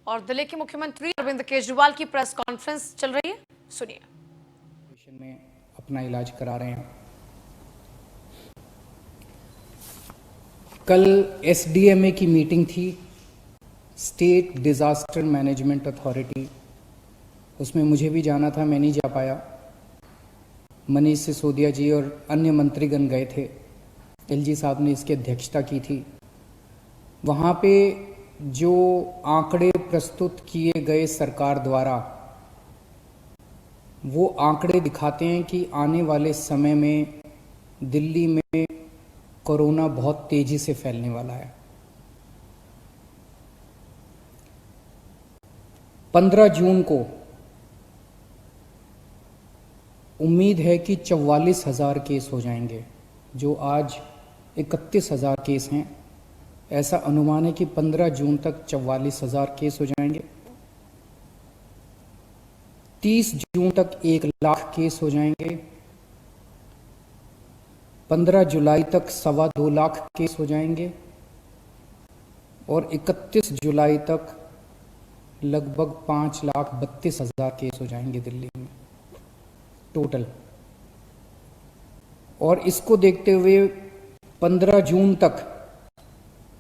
और दिल्ली के मुख्यमंत्री अरविंद केजरीवाल की प्रेस कॉन्फ्रेंस चल रही है, सुनिए। में अपना इलाज करा रहे हैं। कल एसडीएमए की मीटिंग थी, स्टेट डिजास्टर मैनेजमेंट अथॉरिटी। उसमें मुझे भी जाना था, मैं नहीं जा पाया। मनीष सिसोदिया जी और अन्य मंत्रीगण गए थे। एलजी साहब ने इसकी अध्यक्षता की थी। वहाँ पे जो आंकड़े प्रस्तुत किए गए सरकार द्वारा, वो आंकड़े दिखाते हैं कि आने वाले समय में दिल्ली में कोरोना बहुत तेजी से फैलने वाला है। 15 जून को उम्मीद है कि 44,000 केस हो जाएंगे, जो आज 31,000 केस हैं। ऐसा अनुमान है कि 15 जून तक 44,000 केस हो जाएंगे। 30 जून तक 1 लाख केस हो जाएंगे। 15 जुलाई तक 2.25 लाख केस हो जाएंगे और 31 जुलाई तक लगभग 5,32,000 केस हो जाएंगे दिल्ली में टोटल। और इसको देखते हुए 15 जून तक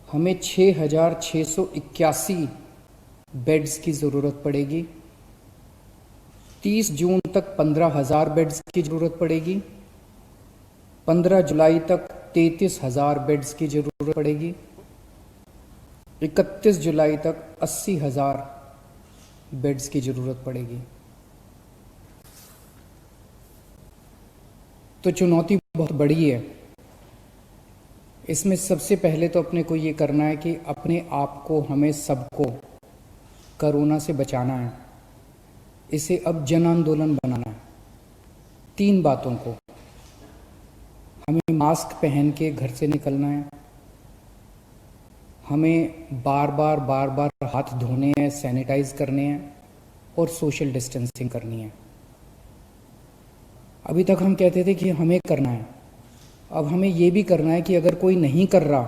हमें 6,681 बेड्स की ज़रूरत पड़ेगी। 30 जून तक 15,000 बेड्स की ज़रूरत पड़ेगी। 15 जुलाई तक 33,000 बेड्स की ज़रूरत पड़ेगी। 31 जुलाई तक 80,000 बेड्स की ज़रूरत पड़ेगी। तो चुनौती बहुत बड़ी है। इसमें सबसे पहले तो अपने को ये करना है कि अपने आप को, हमें सबको कोरोना से बचाना है। इसे अब जन आंदोलन बनाना है। 3 बातों को, हमें मास्क पहन के घर से निकलना है, हमें बार बार हाथ धोने हैं, सैनिटाइज करने हैं और सोशल डिस्टेंसिंग करनी है। अभी तक हम कहते थे कि हमें करना है, अब हमें ये भी करना है कि अगर कोई नहीं कर रहा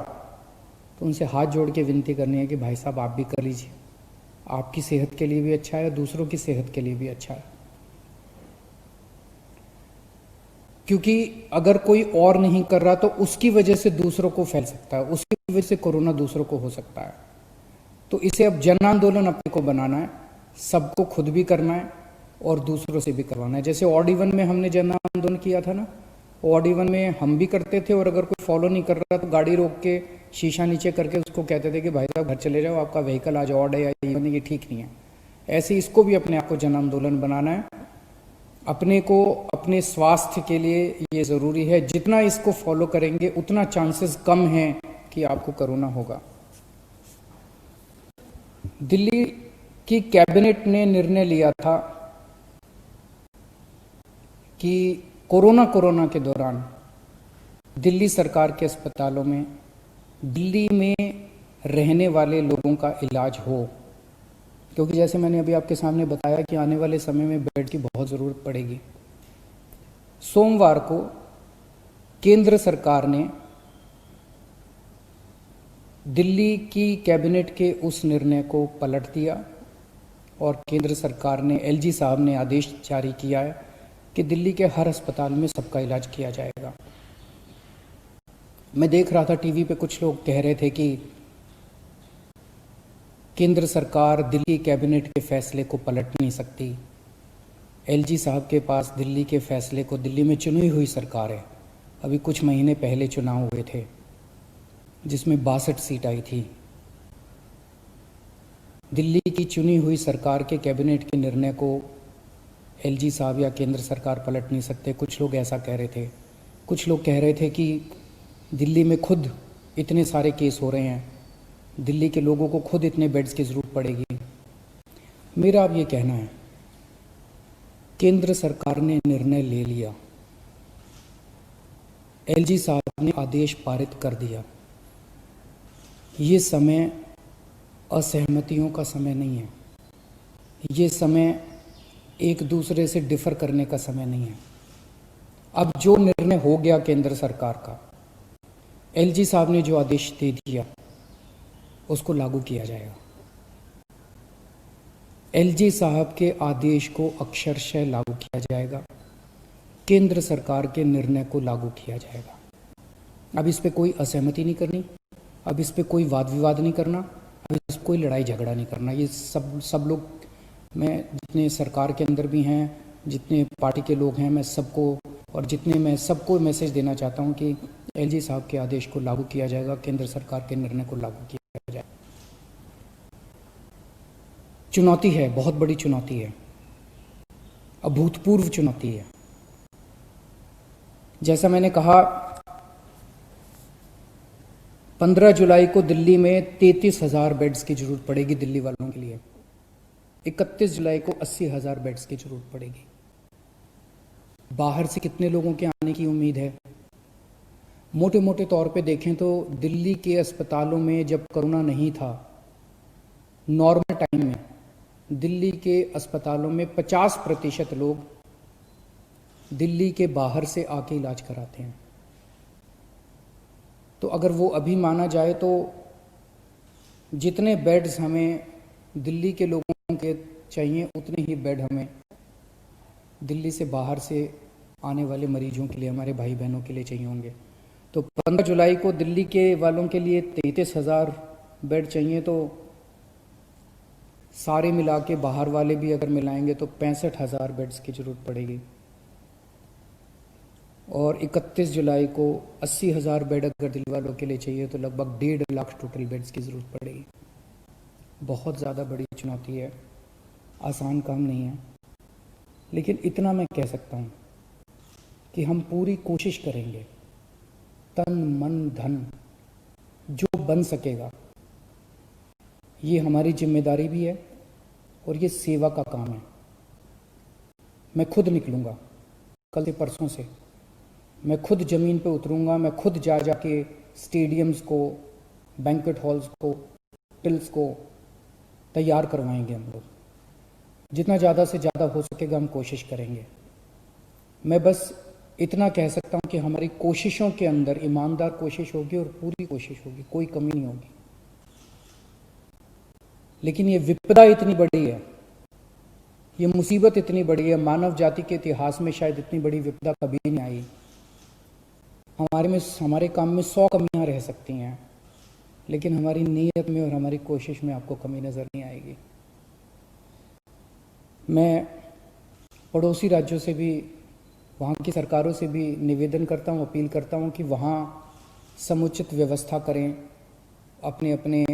तो उनसे हाथ जोड़ के विनती करनी है कि भाई साहब आप भी कर लीजिए। आपकी सेहत के लिए भी अच्छा है, दूसरों की सेहत के लिए भी अच्छा है। क्योंकि अगर कोई और नहीं कर रहा तो उसकी वजह से दूसरों को फैल सकता है, उसकी वजह से कोरोना दूसरों को हो सकता है। तो इसे अब जन आंदोलन अपने को बनाना है, सबको खुद भी करना है और दूसरों से भी करवाना है। जैसे ऑड इवन में हमने जन आंदोलन किया था ना, ऑड इवन में हम भी करते थे और अगर कोई फॉलो नहीं कर रहा तो गाड़ी रोक के शीशा नीचे करके उसको कहते थे कि भाई साहब घर चले जाओ, आपका व्हीकल आज ऑड है या इवन है, ये ठीक नहीं है। ऐसे इसको भी अपने आप को जन आंदोलन बनाना है। अपने को, अपने स्वास्थ्य के लिए ये ज़रूरी है। जितना इसको फॉलो करेंगे उतना चांसेस कम हैं कि आपको कोरोना होगा। दिल्ली की कैबिनेट ने निर्णय लिया था कि कोरोना के दौरान दिल्ली सरकार के अस्पतालों में दिल्ली में रहने वाले लोगों का इलाज हो। क्योंकि जैसे मैंने अभी आपके सामने बताया कि आने वाले समय में बेड की बहुत ज़रूरत पड़ेगी। सोमवार को केंद्र सरकार ने दिल्ली की कैबिनेट के उस निर्णय को पलट दिया और केंद्र सरकार ने, एलजी साहब ने आदेश जारी किया है कि दिल्ली के हर अस्पताल में सबका इलाज किया जाएगा। मैं देख रहा था टीवी पे, कुछ लोग कह रहे थे कि केंद्र सरकार दिल्ली कैबिनेट के फैसले को पलट नहीं सकती। एलजी साहब के पास दिल्ली के फैसले को, दिल्ली में चुनी हुई सरकार है, अभी कुछ महीने पहले चुनाव हुए थे जिसमें 62 सीट आई थी। दिल्ली की चुनी हुई सरकार के कैबिनेट के निर्णय को एलजी साहब या केंद्र सरकार पलट नहीं सकते। कुछ लोग ऐसा कह रहे थे। कुछ लोग कह रहे थे कि दिल्ली में खुद इतने सारे केस हो रहे हैं, दिल्ली के लोगों को खुद इतने बेड्स की ज़रूरत पड़ेगी। मेरा अब ये कहना है, केंद्र सरकार ने निर्णय ले लिया, एलजी साहब ने आदेश पारित कर दिया। ये समय असहमतियों का समय नहीं है, ये समय एक दूसरे से डिफर करने का समय नहीं है। अब जो निर्णय हो गया केंद्र सरकार का, एलजी साहब ने जो आदेश दे दिया उसको लागू किया जाएगा। एलजी साहब के आदेश को अक्षरशः लागू किया जाएगा, केंद्र सरकार के निर्णय को लागू किया जाएगा। अब इस पे कोई असहमति नहीं करनी, अब इस पे कोई वाद विवाद नहीं करना, अब इस पे कोई लड़ाई झगड़ा नहीं करना। ये सब लोग, मैं जितने सरकार के अंदर भी हैं, जितने पार्टी के लोग हैं, मैं सबको मैसेज देना चाहता हूँ कि एलजी साहब के आदेश को लागू किया जाएगा, केंद्र सरकार के निर्णय को लागू किया जाएगा। चुनौती है, बहुत बड़ी चुनौती है, अभूतपूर्व चुनौती है। जैसा मैंने कहा, 15 जुलाई को दिल्ली में 33,000 बेड्स की जरूरत पड़ेगी दिल्ली वालों के लिए। 31 जुलाई को 80,000 बेड्स की जरूरत पड़ेगी। बाहर से कितने लोगों के आने की उम्मीद है? मोटे मोटे तौर पे देखें तो दिल्ली के अस्पतालों में जब कोरोना नहीं था, नॉर्मल टाइम में दिल्ली के अस्पतालों में 50% लोग दिल्ली के बाहर से आके इलाज कराते हैं। तो अगर वो अभी माना जाए तो जितने बेड्स हमें दिल्ली के लोगों के चाहिए, उतने ही बेड हमें दिल्ली से बाहर से आने वाले मरीजों के लिए, हमारे भाई बहनों के लिए चाहिए होंगे। तो 15 जुलाई को दिल्ली के वालों के लिए 33,000 बेड चाहिए, तो सारे मिला के बाहर वाले भी अगर मिलाएंगे तो 65,000 बेड्स की ज़रूरत पड़ेगी। और 31 जुलाई को 80,000 बेड अगर दिल्ली वालों के लिए चाहिए तो लगभग 1.5 लाख टोटल बेड्स की ज़रूरत पड़ेगी। बहुत ज़्यादा बड़ी चुनौती है, आसान काम नहीं है। लेकिन इतना मैं कह सकता हूँ कि हम पूरी कोशिश करेंगे, तन मन धन जो बन सकेगा। ये हमारी जिम्मेदारी भी है और ये सेवा का काम है। मैं खुद निकलूँगा, कल से परसों से मैं खुद ज़मीन पे उतरूँगा, मैं खुद जाके स्टेडियम्स को, बैंक्वेट हॉल्स को, होटल्स को तैयार करवाएंगे। हम लोग जितना ज़्यादा से ज़्यादा हो सकेगा हम कोशिश करेंगे। मैं बस इतना कह सकता हूँ कि हमारी कोशिशों के अंदर ईमानदार कोशिश होगी और पूरी कोशिश होगी, कोई कमी नहीं होगी। लेकिन ये विपदा इतनी बड़ी है, ये मुसीबत इतनी बड़ी है, मानव जाति के इतिहास में शायद इतनी बड़ी विपदा कभी नहीं आई। हमारे काम में 100 कमियां रह सकती हैं, लेकिन हमारी नीयत में और हमारी कोशिश में आपको कमी नज़र नहीं आएगी। मैं पड़ोसी राज्यों से भी, वहाँ की सरकारों से भी निवेदन करता हूँ, अपील करता हूँ कि वहाँ समुचित व्यवस्था करें अपने अपने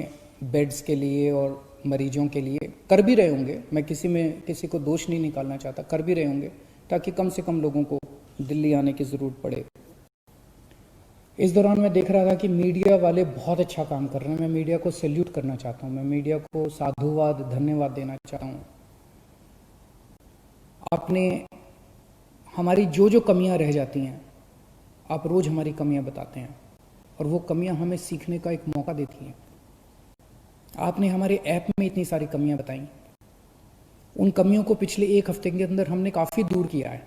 बेड्स के लिए और मरीजों के लिए। कर भी रहे होंगे, मैं किसी को दोष नहीं निकालना चाहता, कर भी रहे होंगे ताकि कम से कम लोगों को दिल्ली आने की ज़रूरत पड़े। इस दौरान मैं देख रहा था कि मीडिया वाले बहुत अच्छा काम कर रहे हैं। मैं मीडिया को सैल्यूट करना चाहता हूँ, मैं मीडिया को साधुवाद, धन्यवाद देना चाहता हूँ। आपने हमारी जो कमियां रह जाती हैं, आप रोज़ हमारी कमियां बताते हैं और वो कमियां हमें सीखने का एक मौका देती हैं। आपने हमारे ऐप में इतनी सारी कमियां बताई, उन कमियों को पिछले 1 हफ्ते के अंदर हमने काफ़ी दूर किया है।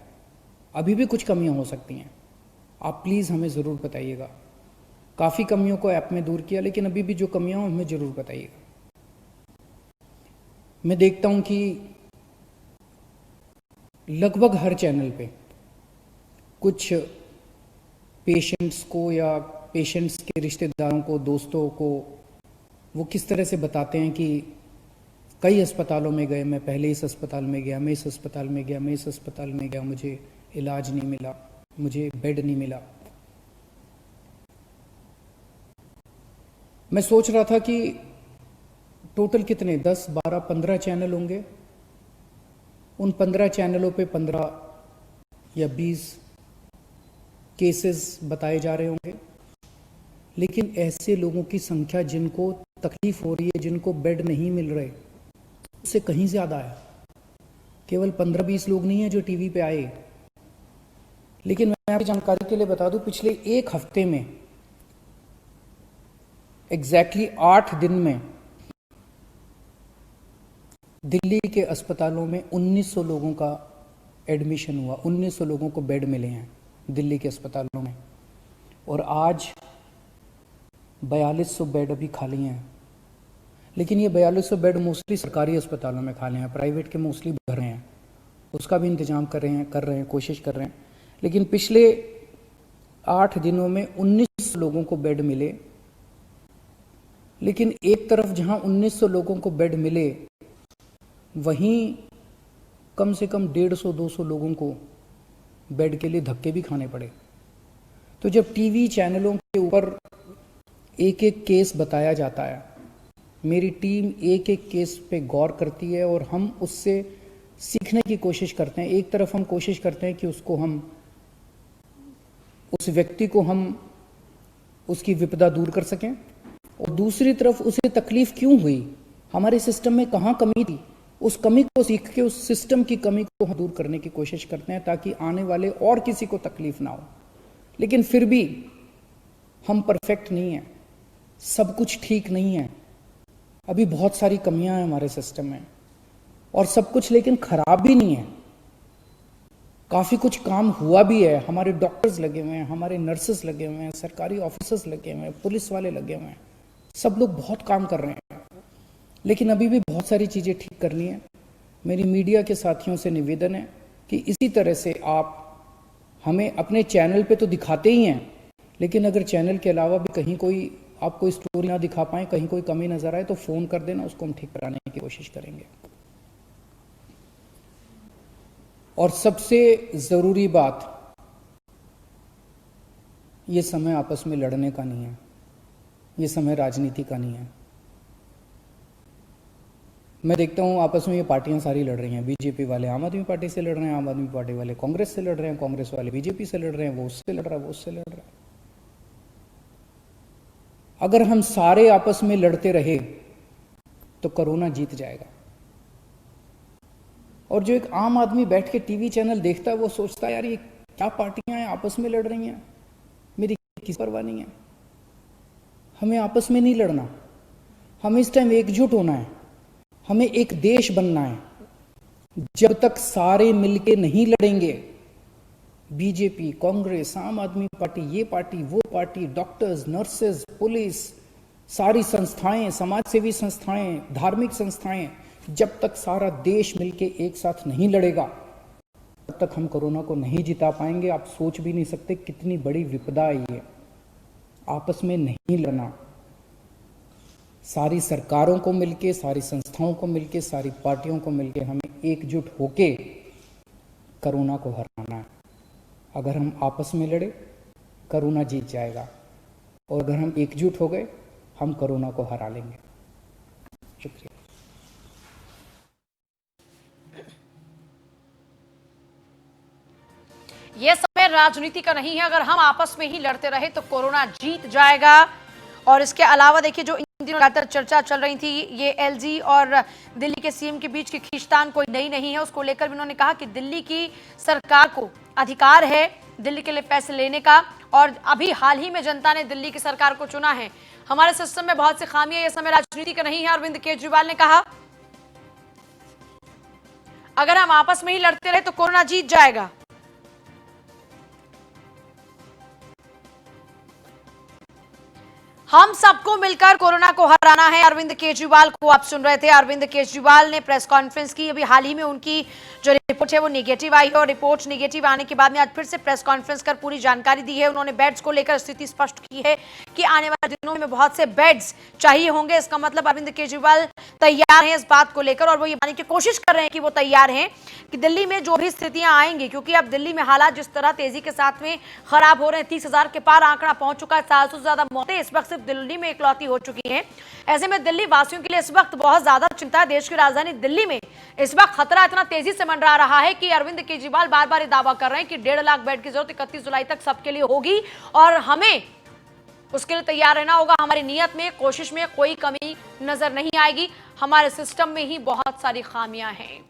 अभी भी कुछ कमियां हो सकती हैं, आप प्लीज़ हमें ज़रूर बताइएगा। काफ़ी कमियों को ऐप में दूर किया, लेकिन अभी भी जो कमियां हो हमें ज़रूर बताइएगा। मैं देखता हूं कि लगभग हर चैनल पे कुछ पेशेंट्स को या पेशेंट्स के रिश्तेदारों को, दोस्तों को, वो किस तरह से बताते हैं कि कई अस्पतालों में गए, मैं पहले इस अस्पताल में गया, मैं इस अस्पताल में गया, मैं इस अस्पताल में गया, मुझे इलाज नहीं मिला, मुझे बेड नहीं मिला। मैं सोच रहा था कि टोटल कितने 10, 12, 15 चैनल होंगे। उन 15 चैनलों पे 15 या 20 केसेस बताए जा रहे होंगे, लेकिन ऐसे लोगों की संख्या जिनको तकलीफ हो रही है, जिनको बेड नहीं मिल रहे, उससे कहीं ज़्यादा है। केवल 15-20 लोग नहीं हैं जो टीवी पे आए। लेकिन मैं आपकी जानकारी के लिए बता दूं, पिछले 1 हफ्ते में एग्जैक्टली 8 दिन में दिल्ली के अस्पतालों में 1900 लोगों का एडमिशन हुआ, 1900 लोगों को बेड मिले हैं दिल्ली के अस्पतालों में। और आज 4200 बेड अभी खाली हैं। लेकिन ये 4200 बेड मोस्टली सरकारी अस्पतालों में खाली हैं, प्राइवेट के मोस्टली भर रहे हैं, उसका भी इंतजाम कर रहे हैं, कोशिश कर रहे हैं। लेकिन पिछले 8 दिनों में 19 लोगों को बेड मिले, लेकिन एक तरफ जहां 1900 लोगों को बेड मिले, वहीं कम से कम 150-200 लोगों को बेड के लिए धक्के भी खाने पड़े। तो जब टीवी चैनलों के ऊपर एक एक केस बताया जाता है, मेरी टीम एक एक केस पे गौर करती है और हम उससे सीखने की कोशिश करते हैं। एक तरफ हम कोशिश करते हैं कि उस व्यक्ति को हम उसकी विपदा दूर कर सकें, और दूसरी तरफ उसे तकलीफ क्यों हुई, हमारे सिस्टम में कहाँ कमी थी, उस कमी को सीख के उस सिस्टम की कमी को हम दूर करने की कोशिश करते हैं, ताकि आने वाले और किसी को तकलीफ ना हो। लेकिन फिर भी हम परफेक्ट नहीं हैं, सब कुछ ठीक नहीं है, अभी बहुत सारी कमियां हैं हमारे सिस्टम में, और सब कुछ लेकिन खराब भी नहीं है, काफ़ी कुछ काम हुआ भी है। हमारे डॉक्टर्स लगे हुए हैं, हमारे नर्सेस लगे हुए हैं, सरकारी ऑफिसर्स लगे हुए हैं, पुलिस वाले लगे हुए हैं, सब लोग बहुत काम कर रहे हैं, लेकिन अभी भी बहुत सारी चीज़ें ठीक करनी है। मेरी मीडिया के साथियों से निवेदन है कि इसी तरह से आप हमें अपने चैनल पे तो दिखाते ही हैं, लेकिन अगर चैनल के अलावा भी कहीं कोई आप कोई स्टोरी ना दिखा पाएँ, कहीं कोई कमी नजर आए, तो फ़ोन कर देना, उसको हम ठीक कराने की कोशिश करेंगे। और सबसे ज़रूरी बात, ये समय आपस में लड़ने का नहीं है, ये समय राजनीति का नहीं है। मैं देखता हूँ आपस में ये पार्टियां सारी लड़ रही हैं, बीजेपी वाले आम आदमी पार्टी से लड़ रहे हैं, आम आदमी पार्टी वाले कांग्रेस से लड़ रहे हैं, कांग्रेस वाले बीजेपी से लड़ रहे हैं, वो उससे लड़ रहा है, वो उससे लड़ रहा है। अगर हम सारे आपस में लड़ते रहे तो कोरोना जीत जाएगा। और जो एक आम आदमी बैठ के टीवी चैनल देखता है, वो सोचता है यार ये क्या पार्टियां हैं, आपस में लड़ रही हैं, मेरी किसी परवाह नहीं है। हमें आपस में नहीं लड़ना, हमें इस टाइम एकजुट होना है, हमें एक देश बनना है। जब तक सारे मिलके नहीं लड़ेंगे, बीजेपी, कांग्रेस, आम आदमी पार्टी, ये पार्टी, वो पार्टी, डॉक्टर्स, नर्सेज, पुलिस, सारी संस्थाएं, समाज सेवी संस्थाएं, धार्मिक संस्थाएं, जब तक सारा देश मिलके एक साथ नहीं लड़ेगा, तब तक हम कोरोना को नहीं जिता पाएंगे। आप सोच भी नहीं सकते कितनी बड़ी विपदा है ये। आपस में नहीं लड़ना, सारी सरकारों को मिलके, सारी संस्थाओं को मिलके, सारी पार्टियों को मिलके हमें एकजुट होके कोरोना को हराना है। अगर हम आपस में लड़े, कोरोना जीत जाएगा, और अगर हम एकजुट हो गए, हम कोरोना को हरा लेंगे। शुक्रिया। यह समय राजनीति का नहीं है, अगर हम आपस में ही लड़ते रहे तो कोरोना जीत जाएगा। और इसके अलावा देखिए, जो इन दिनों लगातार चर्चा चल रही थी, ये एलजी और दिल्ली के सीएम के बीच की खींचतान कोई नई नहीं है, उसको लेकर भी उन्होंने कहा कि दिल्ली की सरकार को अधिकार है दिल्ली के लिए फैसले लेने का, और अभी हाल ही में जनता ने दिल्ली की सरकार को चुना है। हमारे सिस्टम में बहुत सी खामियां, यह समय राजनीति का नहीं है, अरविंद केजरीवाल ने कहा। अगर हम आपस में ही लड़ते रहे तो कोरोना जीत जाएगा। हम सबको मिलकर कोरोना को हराना है, अरविंद केजरीवाल को आप सुन रहे थे। अरविंद केजरीवाल ने प्रेस कॉन्फ्रेंस की, अभी हाल ही में उनकी जो रिपोर्ट है वो नेगेटिव आई है, और रिपोर्ट नेगेटिव आने के बाद में आज फिर से प्रेस कॉन्फ्रेंस कर पूरी जानकारी दी है। उन्होंने बेड्स को लेकर स्थिति स्पष्ट की है कि आने वाले दिनों में बहुत से बेड्स चाहिए होंगे। इसका मतलब अरविंद केजरीवाल तैयार हैं इस बात को लेकर, और वो ये मानने की कोशिश कर रहे हैं कि वो तैयार हैं कि दिल्ली में जो भी स्थितियां आएंगी, क्योंकि अब दिल्ली में हालात जिस तरह तेजी के साथ में खराब हो रहे हैं, 30,000 के पार आंकड़ा पहुंच चुका है, 700 से ज्यादा मौतें इस वक्त दिल्ली में इकलौती हो चुकी हैं। ऐसे में दिल्ली वासियों के लिए इस वक्त बहुत ज्यादा चिंता है। देश की राजधानी दिल्ली में इस वक्त खतरा इतना तेजी से मंडरा रहा है कि अरविंद केजरीवाल बार बार दावा कर रहे हैं कि 1.5 लाख बेड की जरूरत 31 जुलाई तक सबके लिए होगी, और हमें उसके लिए तैयार रहना होगा। हमारी नीयत में, कोशिश में कोई कमी नजर नहीं आएगी। हमारे सिस्टम में ही बहुत सारी खामियां हैं।